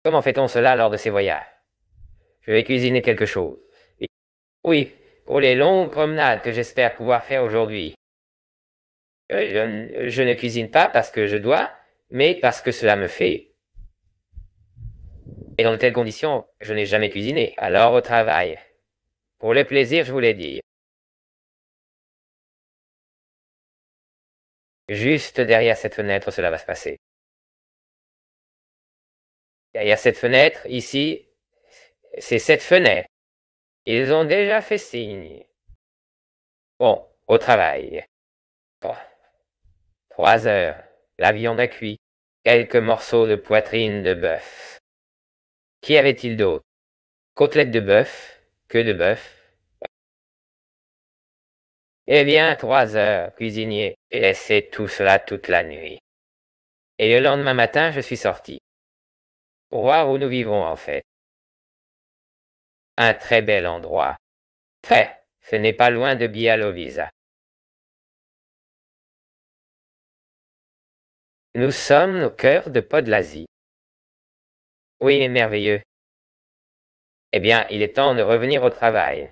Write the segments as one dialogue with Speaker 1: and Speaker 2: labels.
Speaker 1: Comment fait-on cela lors de ces voyages? Je vais cuisiner quelque chose. Oui, pour les longues promenades que j'espère pouvoir faire aujourd'hui. Je ne cuisine pas parce que je dois, mais parce que cela me fait. Et dans de telles conditions, je n'ai jamais cuisiné. Alors au travail. Pour le plaisir, je vous l'ai dit. Juste derrière cette fenêtre, cela va se passer. Derrière cette fenêtre, ici, c'est cette fenêtre. Ils ont déjà fait signe. Bon, au travail. 3 heures. La viande a cuit. Quelques morceaux de poitrine de bœuf. Qu'y avait-il d'autre? Côtelettes de bœuf. Que de bœuf. Eh bien, 3 heures, cuisinier. J'ai laissé tout cela toute la nuit. Et le lendemain matin, je suis sorti. Pour voir où nous vivons, en fait. Un très bel endroit. Très. Ce n'est pas loin de Białowieża. Nous sommes au cœur de Podlasie. Oui, merveilleux. Eh bien, il est temps de revenir au travail.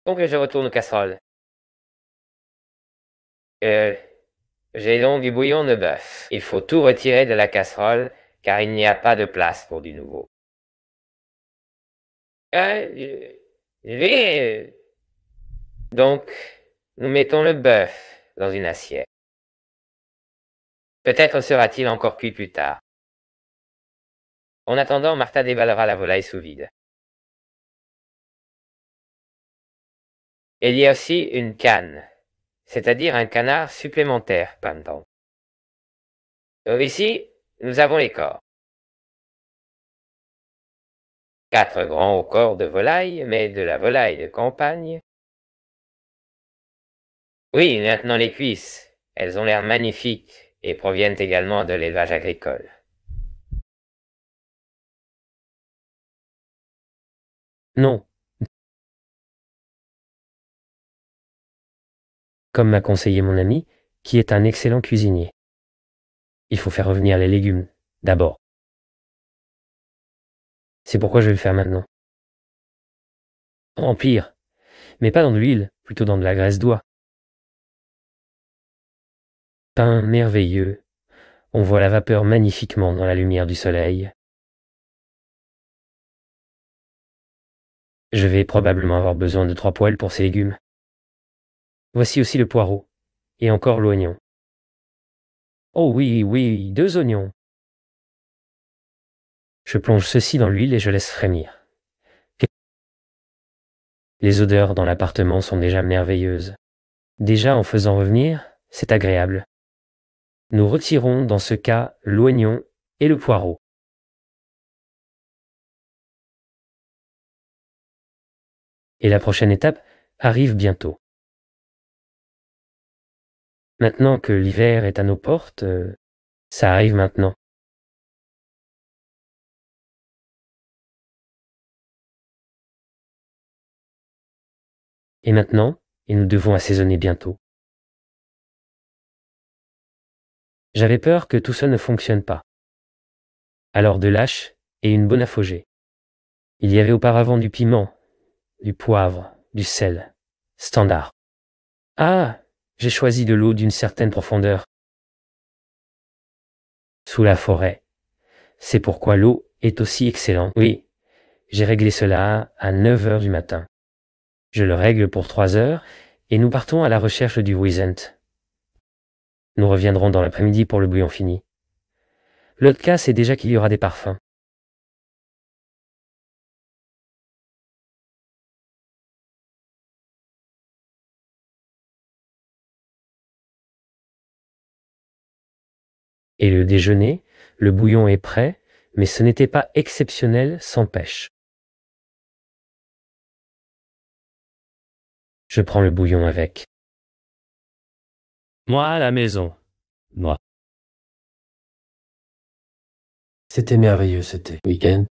Speaker 1: Donc je retourne aux casseroles. J'ai donc du bouillon de bœuf. Il faut tout retirer de la casserole, car il n'y a pas de place pour du nouveau. Donc, nous mettons le bœuf dans une assiette. Peut-être sera-t-il encore cuit plus tard. En attendant, Martha déballera la volaille sous vide. Il y a aussi une canne, c'est-à-dire un canard supplémentaire, pardon. Ici, nous avons les corps. 4 grands corps de volaille, mais de la volaille de campagne. Oui, maintenant les cuisses. Elles ont l'air magnifiques et proviennent également de l'élevage agricole.
Speaker 2: Non. Comme m'a conseillé mon ami, qui est un excellent cuisinier. Il faut faire revenir les légumes, d'abord. C'est pourquoi je vais le faire maintenant. En pire, mais pas dans de l'huile, plutôt dans de la graisse d'oie. Pain merveilleux. On voit la vapeur magnifiquement dans la lumière du soleil. Je vais probablement avoir besoin de 3 poêles pour ces légumes. Voici aussi le poireau. Et encore l'oignon. Oh oui, oui, 2 oignons. Je plonge ceci dans l'huile et je laisse frémir. Les odeurs dans l'appartement sont déjà merveilleuses. Déjà en faisant revenir, c'est agréable. Nous retirons dans ce cas l'oignon et le poireau. Et la prochaine étape arrive bientôt. Maintenant que l'hiver est à nos portes, ça arrive maintenant. Et maintenant, et nous devons assaisonner bientôt. J'avais peur que tout ça ne fonctionne pas. Alors de lâche et une bonne aphogée. Il y avait auparavant du piment, du poivre, du sel. Standard. Ah, j'ai choisi de l'eau d'une certaine profondeur. Sous la forêt. C'est pourquoi l'eau est aussi excellente. Oui, j'ai réglé cela à 9 heures du matin. Je le règle pour 3 heures et nous partons à la recherche du Wisent. Nous reviendrons dans l'après-midi pour le bouillon fini. L'autre cas, c'est déjà qu'il y aura des parfums. Et le déjeuner, le bouillon est prêt, mais ce n'était pas exceptionnel sans pêche. Je prends le bouillon avec. Moi à la maison. Moi.
Speaker 3: C'était merveilleux, c'était week-end.